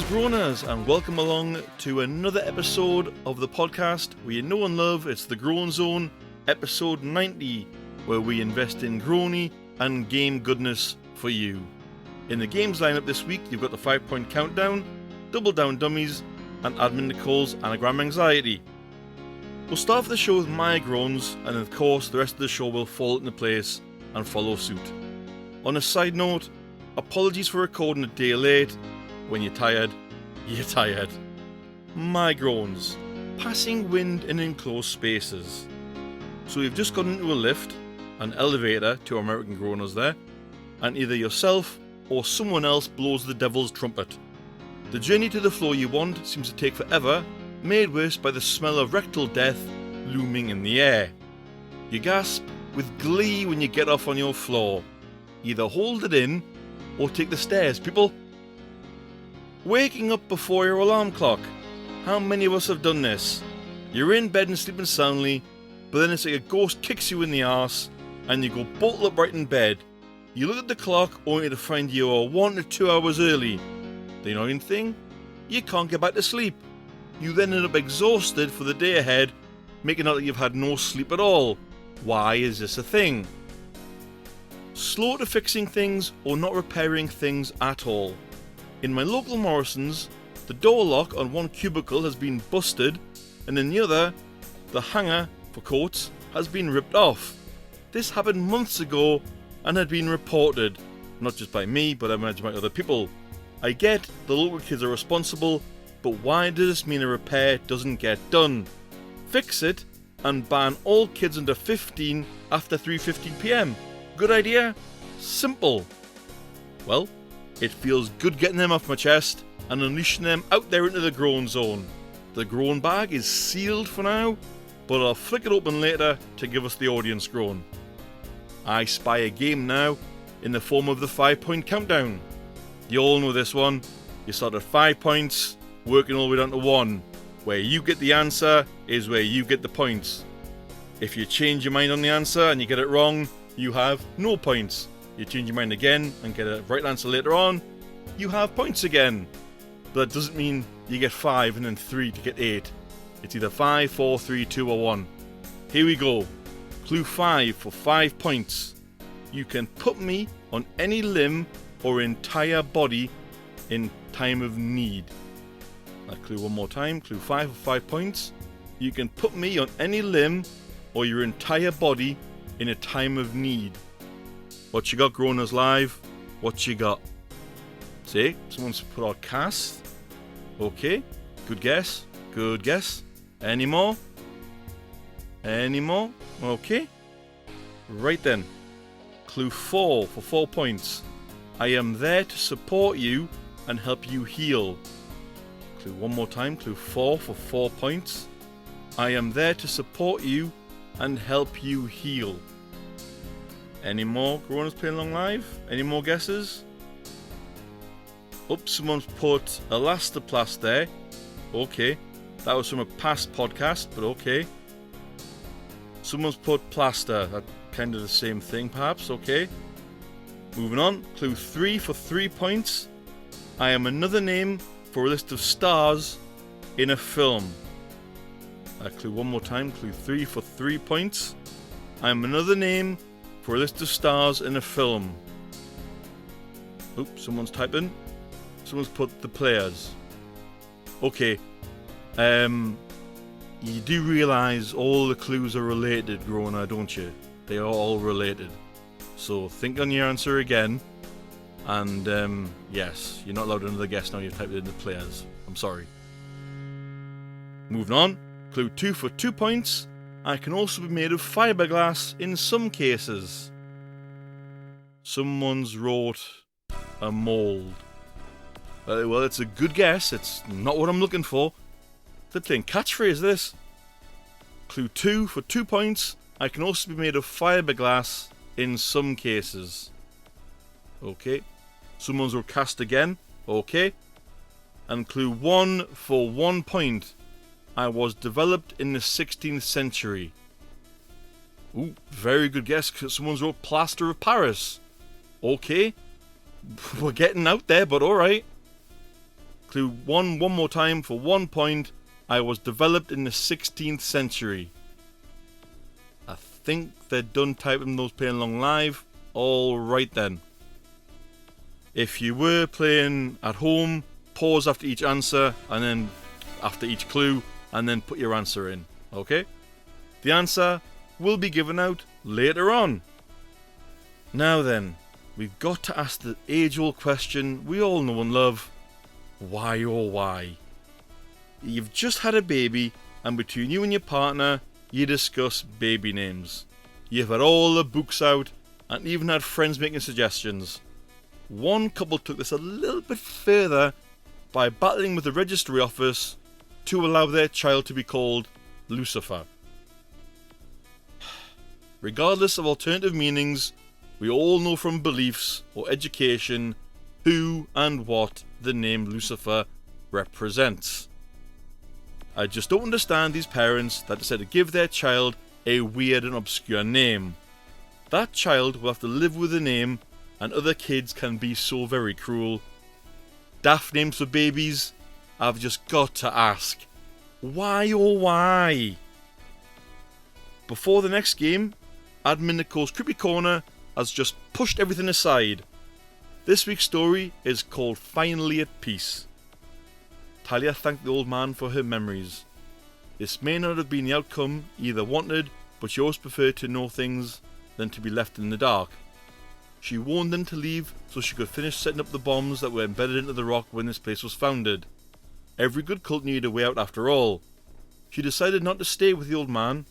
Groaners, and welcome along to another episode of the podcast we know and love. It's the Groan Zone, episode 90, where we invest in groany and game goodness for you. In the games lineup this week, you've got the 5-point countdown, Double Down Dummies, and Admin Nicole's Anagram Anxiety. We'll start off the show with my groans, and of course the rest of the show will fall into place and follow suit. On a side note, apologies for recording a day late. When you're tired, you're tired. My groans. Passing wind in enclosed spaces. So you've just got into a lift, an elevator to American groaners there, and either yourself or someone else blows the devil's trumpet. The journey to the floor you want seems to take forever, made worse by the smell of rectal death looming in the air. You gasp with glee when you get off on your floor. Either hold it in or take the stairs, people. Waking up before your alarm clock. How many of us have done this? You're in bed and sleeping soundly, but then it's like a ghost kicks you in the arse, and you go bolt upright in bed. You look at the clock only to find you are 1 to 2 hours early. The annoying thing? You can't get back to sleep. You then end up exhausted for the day ahead, making out that you've had no sleep at all. Why is this a thing? Slow to fixing things or not repairing things at all. In my local Morrison's, the door lock on one cubicle has been busted, and in the other, the hanger for coats has been ripped off. This happened months ago and had been reported, not just by me, but I imagine by other people. I get the local kids are responsible, but why does this mean a repair doesn't get done? Fix it and ban all kids under 15 after 3:15 PM. Good idea? Simple. Well, it feels good getting them off my chest and unleashing them out there into the Groan Zone. The groan bag is sealed for now, but I'll flick it open later to give us the audience groan. I spy a game now in the form of the 5-point countdown. You all know this one. You start at 5 points, working all the way down to 1. Where you get the answer is where you get the points. If you change your mind on the answer and you get it wrong, you have no points. You change your mind again and get a right answer later on, you have points again. But that doesn't mean you get 5 and then 3 to get 8. It's either 5, 4, 3, 2 or 1. Here we go. Clue 5 for 5 points. You can put me on any limb or entire body in time of need. That clue one more time. Clue 5 for 5 points. You can put me on any limb or your entire body in a time of need. What you got, Groaners Live? What you got? See, someone's put out cast. Okay, good guess. Good guess. Any more? Any more? Okay. Right then. Clue 4 for 4 points. I am there to support you and help you heal. Clue one more time. Clue 4 for 4 points. I am there to support you and help you heal. Any more Groaners playing along live? Any more guesses? Oops, someone's put Elastoplast there. Okay. That was from a past podcast, but okay. Someone's put plaster. That's kind of the same thing, perhaps. Okay. Moving on. Clue 3 for 3 points. I am another name for a list of stars in a film. Clue one more time. Clue 3 for 3 points. I am another name for a list of stars in a film. Oops, someone's typing. Someone's put the players. Okay. You do realise all the clues are related, Groaner, don't you? They are all related. So think on your answer again. And yes, you're not allowed another guess now you've typed in the players. I'm sorry. Moving on. Clue 2 for 2 points. I can also be made of fiberglass in some cases. Someone's wrote a mould. Well, it's a good guess. It's not what I'm looking for. They're playing catchphrase, this. Clue 2 for 2 points. I can also be made of fiberglass in some cases. Okay. Someone's were cast again. Okay. And clue 1 for 1 point. I was developed in the 16th century. Ooh, very good guess. Someone's wrote plaster of Paris. Okay. We're getting out there, but alright. Clue 1 one more time for 1 point. I was developed in the 16th century. I think they're done typing those playing along live. Alright then. If you were playing at home, pause after each answer and then after each clue and then put your answer in. Okay? The answer will be given out later on. Now then, we've got to ask the age-old question we all know and love. Why oh why? You've just had a baby, and between you and your partner, you discuss baby names. You've had all the books out, and even had friends making suggestions. One couple took this a little bit further by battling with the registry office to allow their child to be called Lucifer. Regardless of alternative meanings, we all know from beliefs or education who and what the name Lucifer represents. I just don't understand these parents that decide to give their child a weird and obscure name. That child will have to live with the name, and other kids can be so very cruel. Daft names for babies? I've just got to ask, why oh why? Before the next game, Admin Nicole's Creepy Corner has just pushed everything aside. This week's story is called Finally at Peace. Talia thanked the old man for her memories. This may not have been the outcome either wanted, but she always preferred to know things than to be left in the dark. She warned them to leave so she could finish setting up the bombs that were embedded into the rock when this place was founded. Every good cult needed a way out after all. She decided not to stay with the old man.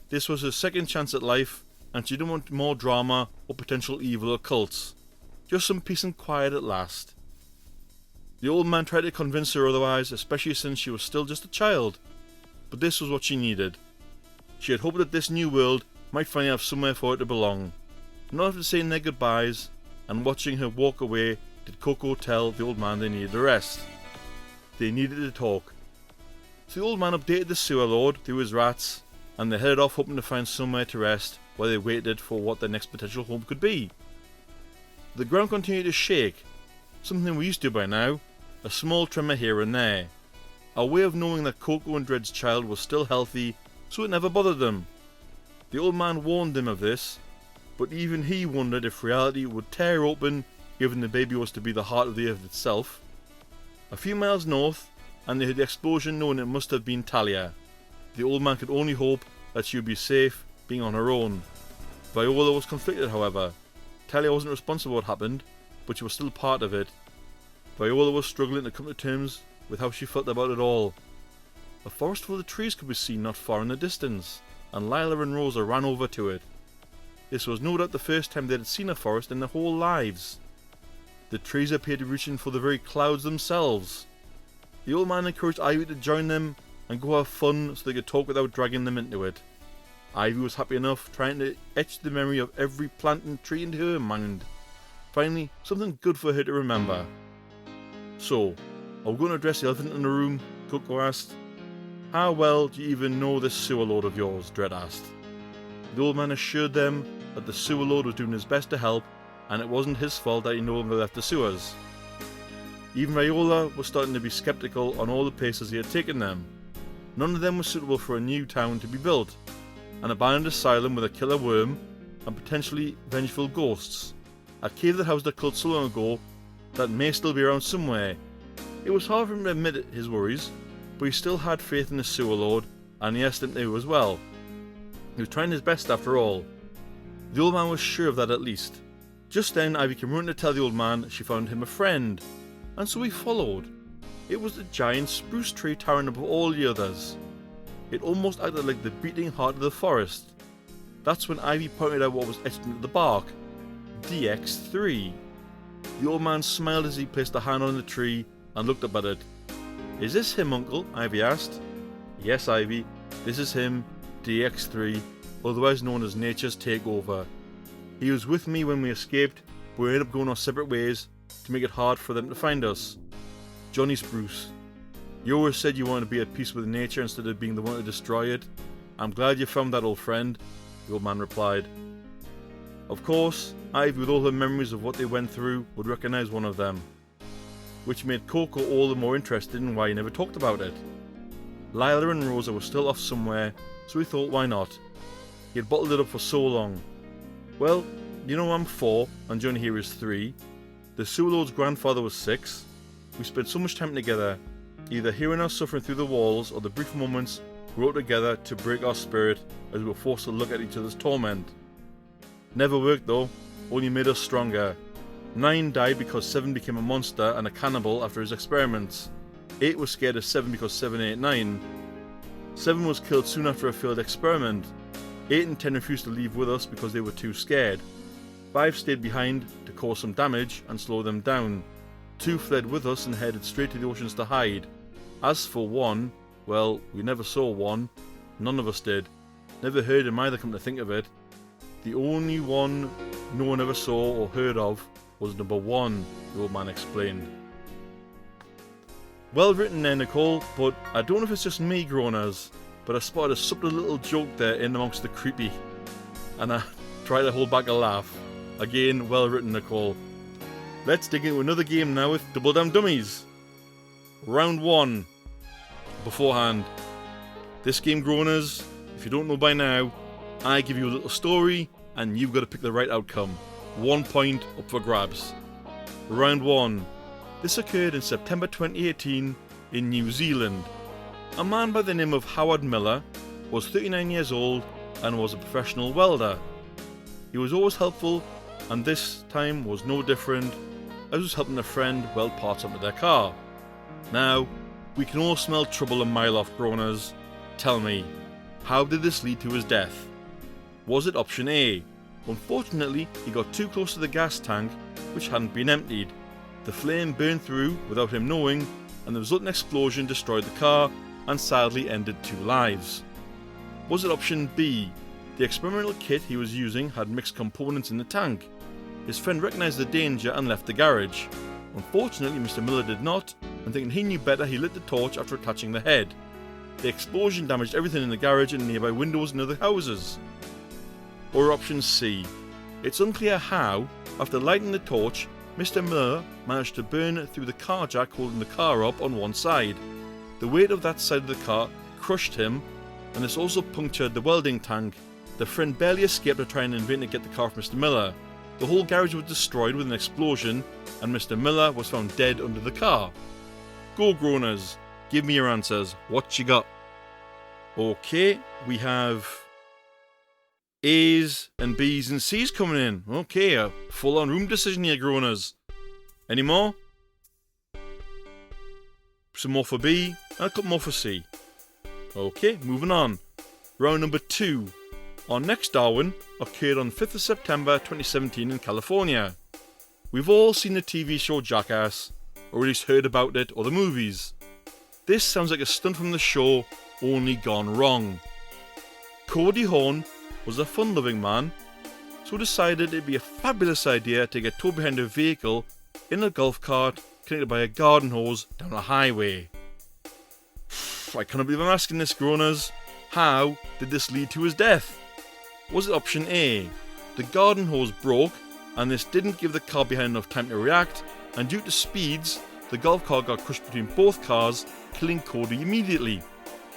This was her second chance at life, and she didn't want more drama or potential evil or cults. Just some peace and quiet at last. The old man tried to convince her otherwise, especially since she was still just a child. But this was what she needed. She had hoped that this new world might finally have somewhere for her to belong. Not after saying their goodbyes and watching her walk away did Coco tell the old man they needed a rest. They needed to talk. So the old man updated the sewer lord through his rats, and they headed off hoping to find somewhere to rest while they waited for what their next potential home could be. The ground continued to shake, something we're used to by now, a small tremor here and there. A way of knowing that Coco and Dred's child was still healthy, so it never bothered them. The old man warned them of this, but even he wondered if reality would tear open given the baby was to be the heart of the earth itself. A few miles north, and they heard the explosion knowing it must have been Talia. The old man could only hope that she would be safe being on her own. Viola was conflicted, however. Talia wasn't responsible for what happened, but she was still part of it. Viola was struggling to come to terms with how she felt about it all. A forest full of trees could be seen not far in the distance, and Lila and Rosa ran over to it. This was no doubt the first time they had seen a forest in their whole lives. The trees appeared to be reaching for the very clouds themselves. The old man encouraged Ivy to join them and go have fun so they could talk without dragging them into it. Ivy was happy enough, trying to etch the memory of every plant and tree into her mind. Finally, something good for her to remember. So, are we going to address the elephant in the room? Coco asked. How well do you even know this sewer lord of yours? Dred asked. The old man assured them that the sewer lord was doing his best to help, and it wasn't his fault that he no longer left the sewers. Even Viola was starting to be sceptical on all the places he had taken them. None of them were suitable for a new town to be built. An abandoned asylum with a killer worm, and potentially vengeful ghosts. A cave that housed a cult so long ago that may still be around somewhere. It was hard for him to admit his worries, but he still had faith in the sewer lord, and he asked him to as well. He was trying his best after all. The old man was sure of that at least. Just then Ivy came running to tell the old man she found him a friend, and so he followed. It was the giant spruce tree towering above all the others. It almost acted like the beating heart of the forest. That's when Ivy pointed out what was etched into the bark. DX3. The old man smiled as he placed a hand on the tree, and looked up at it. "Is this him, Uncle?" Ivy asked. "Yes, Ivy, this is him, DX3, otherwise known as Nature's Takeover. He was with me when we escaped, but we ended up going our separate ways to make it hard for them to find us. Johnny Spruce, you always said you wanted to be at peace with nature instead of being the one to destroy it. I'm glad you found that, old friend," the old man replied. Of course, Ivy, with all her memories of what they went through, would recognise one of them, which made Coco all the more interested in why he never talked about it. Lila and Rosa were still off somewhere, so he thought, why not? He had bottled it up for so long. "Well, you know, I'm 4 and Johnny here is 3. The Sewer Lord's grandfather was 6. We spent so much time together, either hearing our suffering through the walls or the brief moments we wrote together to break our spirit as we were forced to look at each other's torment. Never worked though, only made us stronger. 9 died because 7 became a monster and a cannibal after his experiments. 8 was scared of 7 because 7 ate 9. 7 was killed soon after a failed experiment. 8 and 10 refused to leave with us because they were too scared. 5 stayed behind to cause some damage and slow them down. 2 fled with us and headed straight to the oceans to hide. As for 1, well, we never saw 1. None of us did. Never heard him either, come to think of it. The only one no one ever saw or heard of was number 1, the old man explained. Well written there, Nicole, but I don't know if it's just me, Groaners, but I spotted a subtle little joke there in amongst the creepy, and I tried to hold back a laugh. Again, well written, Nicole. Let's dig into another game now with Double Damn Dummies. Round 1. Beforehand, this game, Groaners, if you don't know by now, I give you a little story and you've got to pick the right outcome. 1 point up for grabs. Round 1. This occurred in September 2018 in New Zealand. A man by the name of Howard Miller was 39 years old and was a professional welder. He was always helpful, and this time was no different, as he was helping a friend weld parts onto their car. Now, we can all smell trouble a mile off, Groaners. Tell me, how did this lead to his death? Was it option A? Unfortunately, he got too close to the gas tank, which hadn't been emptied. The flame burned through without him knowing, and the resultant explosion destroyed the car and sadly ended 2 lives. Was it option B? The experimental kit he was using had mixed components in the tank. His friend recognised the danger and left the garage. Unfortunately, Mr. Miller did not, and thinking he knew better, he lit the torch after attaching the head. The explosion damaged everything in the garage and nearby windows and other houses. Or option C. It's unclear how, after lighting the torch, Mr. Miller managed to burn through the car jack holding the car up on one side. The weight of that side of the car crushed him, and this also punctured the welding tank. The friend barely escaped to try and invent to get the car from Mr. Miller. The whole garage was destroyed with an explosion, and Mr. Miller was found dead under the car. Go, Groaners, give me your answers. What you got? Okay, we have A's and B's and C's coming in. Okay, a full-on room decision here, Groaners. Any more? Some more for B, and a couple more for C. Okay, moving on. Round number 2. Our next Darwin occurred on 5th of September 2017 in California. We've all seen the TV show Jackass, or at least heard about it or the movies. This sounds like a stunt from the show, only gone wrong. Cody Horn was a fun-loving man, so decided it'd be a fabulous idea to get towed behind a vehicle in a golf cart connected by a garden hose down a highway. I cannot believe I'm asking this, Groaners. How did this lead to his death? Was it option A? The garden hose broke, and this didn't give the car behind enough time to react, and due to speeds, the golf cart got crushed between both cars, killing Cody immediately.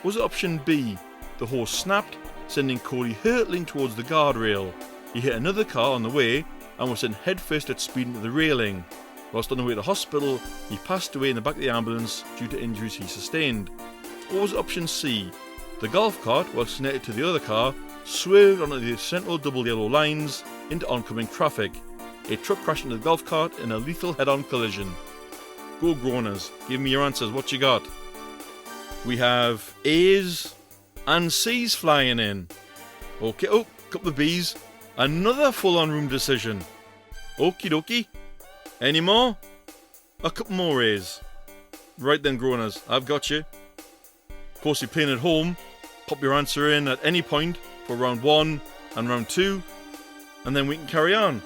Was it option B? The hose snapped, sending Cody hurtling towards the guardrail. He hit another car on the way, and was sent headfirst at speed into the railing. Whilst on the way to hospital, he passed away in the back of the ambulance due to injuries he sustained. Or was it option C? The golf cart, whilst connected to the other car, swerved onto the central double yellow lines into oncoming traffic. A truck crashed into the golf cart in a lethal head-on collision. Go, Groaners, give me your answers. What you got? We have A's and C's flying in. Okay, oh, couple of B's. Another full-on room decision. Okie dokie. Any more? A couple more A's. Right then, Groaners, I've got you. Of course, you're playing at home. Pop your answer in at any point for round 1 and round 2, and then we can carry on.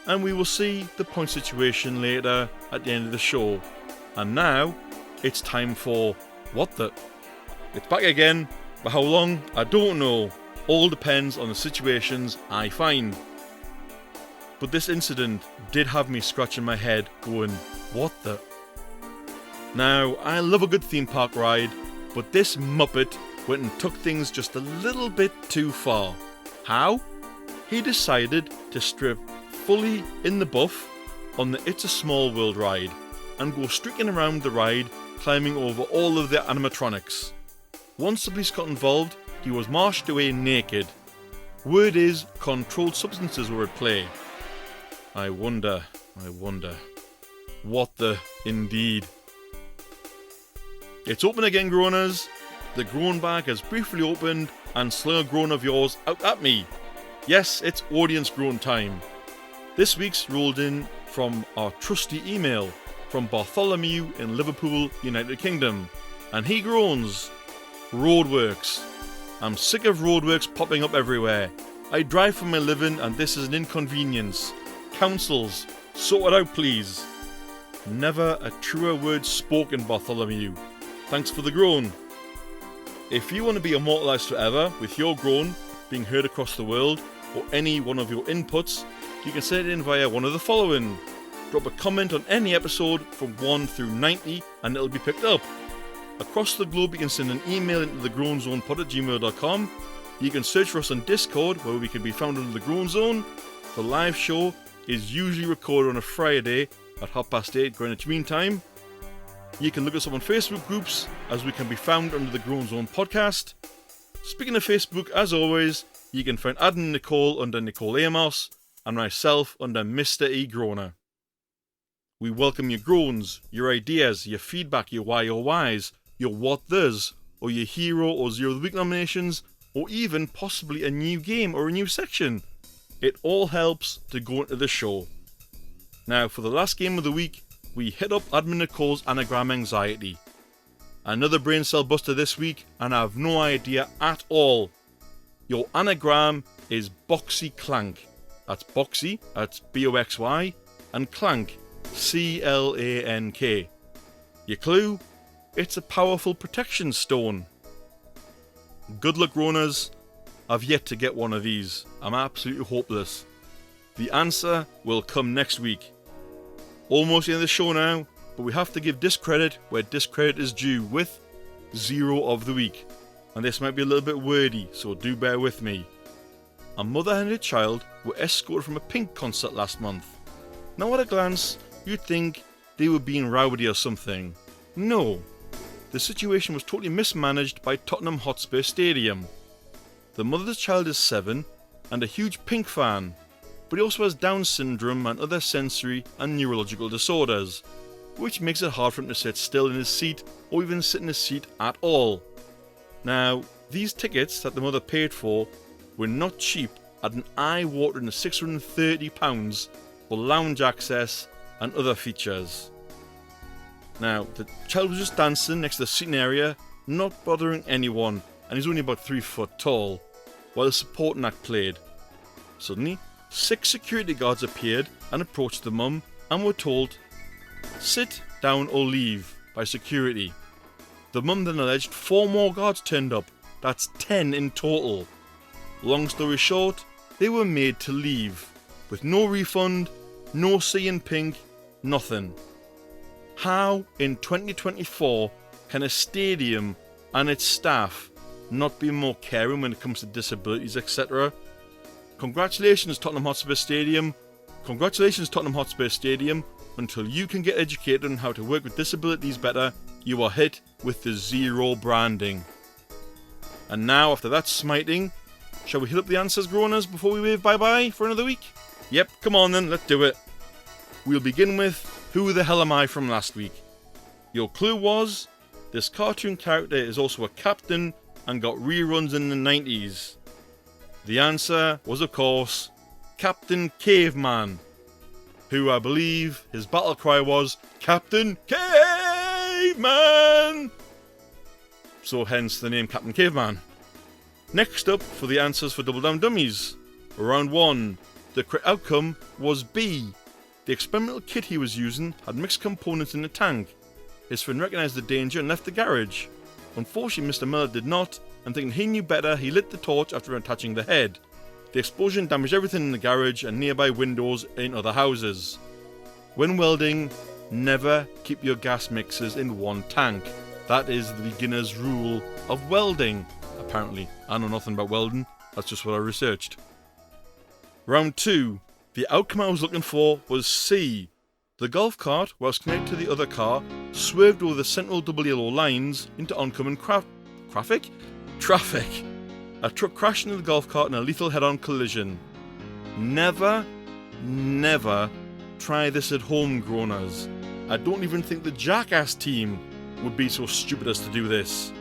And we will see the point situation later at the end of the show. And now, it's time for What the? It's back again. For how long? I don't know. All depends on the situations I find. But this incident did have me scratching my head going, what the? Now, I love a good theme park ride, but this Muppet went and took things just a little bit too far. How? He decided to strip fully in the buff on the It's a Small World ride and go streaking around the ride, climbing over all of the animatronics. Once the police got involved, he was marched away naked. Word is, controlled substances were at play. I wonder. What the indeed? It's open again, Groaners. The groan bag has briefly opened and slung a groan of yours out at me. Yes, it's audience groan time. This week's rolled in from our trusty email from Bartholomew in Liverpool, United Kingdom. And he groans, roadworks. I'm sick of roadworks popping up everywhere. I drive for my living and this is an inconvenience. Councils, sort it out please. Never a truer word spoken, Bartholomew. Thanks for the groan. If you want to be immortalised forever with your groan being heard across the world, or any one of your inputs, you can send it in via one of the following. Drop a comment on any episode from 1 through 90 and it'll be picked up. Across the globe you can send an email into the groanzonepod@gmail.com. You can search for us on Discord where we can be found under the Groan Zone. The live show is usually recorded on a Friday at 8:30 Greenwich Mean Time. You can look us up on Facebook groups as we can be found under the Groan Zone podcast. Speaking of Facebook, as always, you can find Adam and Nicole under Nicole Amos and myself under Mr. E. Groaner. We welcome your groans, your ideas, your feedback, your why or whys, your what there's, or your hero or zero of the week nominations, or even possibly a new game or a new section. It all helps to go into the show. Now, for the last game of the week, we hit up Admin Nicole's Anagram anxiety. Another brain cell buster this week, and I have no idea at all. Your anagram is Boxy Clank. That's Boxy, that's B-O-X-Y, and Clank, C-L-A-N-K. Your clue? It's a powerful protection stone. Good luck, Groaners. I've yet to get one of these. I'm absolutely hopeless. The answer will come next week. Almost the end of the show now, but we have to give discredit where discredit is due with Zero of the Week. And this might be a little bit wordy, so do bear with me. A mother and her child were escorted from a Pink concert last month. Now at a glance, you'd think they were being rowdy or something. No. The situation was totally mismanaged by Tottenham Hotspur Stadium. The mother's child is 7 and a huge Pink fan, but he also has Down syndrome and other sensory and neurological disorders, which makes it hard for him to sit still in his seat or even sit in his seat at all. Now, these tickets that the mother paid for were not cheap at an eye-watering £630 for lounge access and other features. Now, the child was just dancing next to the seating area, not bothering anyone, and he's only about 3 foot tall, while the supporting act played. Suddenly, 6 security guards appeared and approached the mum and were told, "Sit down or leave," by security. The mum then alleged 4 more guards turned up. That's 10 in total. Long story short, they were made to leave, with no refund, no C in Pink, nothing. How in 2024 can a stadium and its staff not be more caring when it comes to disabilities, etc.? Congratulations, Tottenham Hotspur Stadium. Congratulations, Tottenham Hotspur Stadium. Until you can get educated on how to work with disabilities better, you are hit with the zero branding. And now, after that smiting, shall we hit up the answers, Groaners, before we wave bye-bye for another week? Yep, come on then, let's do it. We'll begin with Who the Hell Am I from last week. Your clue was, this cartoon character is also a captain and got reruns in the 90s. The answer was, of course, Captain Caveman, who I believe his battle cry was, "Captain Caveman!" Caveman! So hence the name Captain Caveman. Next up for the answers for Double Down Dummies. Round 1. The correct outcome was B. The experimental kit he was using had mixed components in the tank. His friend recognised the danger and left the garage. Unfortunately, Mr. Miller did not, and thinking he knew better, he lit the torch after attaching the head. The explosion damaged everything in the garage and nearby windows in other houses. When welding, never keep your gas mixers in one tank. That is the beginner's rule of welding. Apparently, I know nothing about welding, that's just what I researched. Round 2. The outcome I was looking for was C. The golf cart, whilst connected to the other car, swerved over the central double yellow lines into oncoming traffic. A truck crashed into the golf cart in a lethal head-on collision. Never try this at home, Groaners. I don't even think the Jackass team would be so stupid as to do this.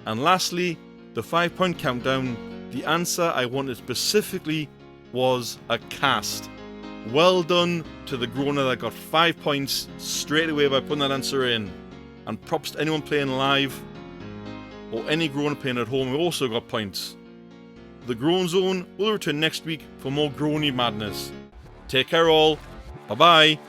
And lastly, the 5-point countdown. The answer I wanted specifically was a cast. Well done to the Groaner that got 5 points straight away by putting that answer in. And props to anyone playing live, or any Groaner playing at home who also got points. The Groan Zone will return next week for more Groany madness. Take care all. Bye bye.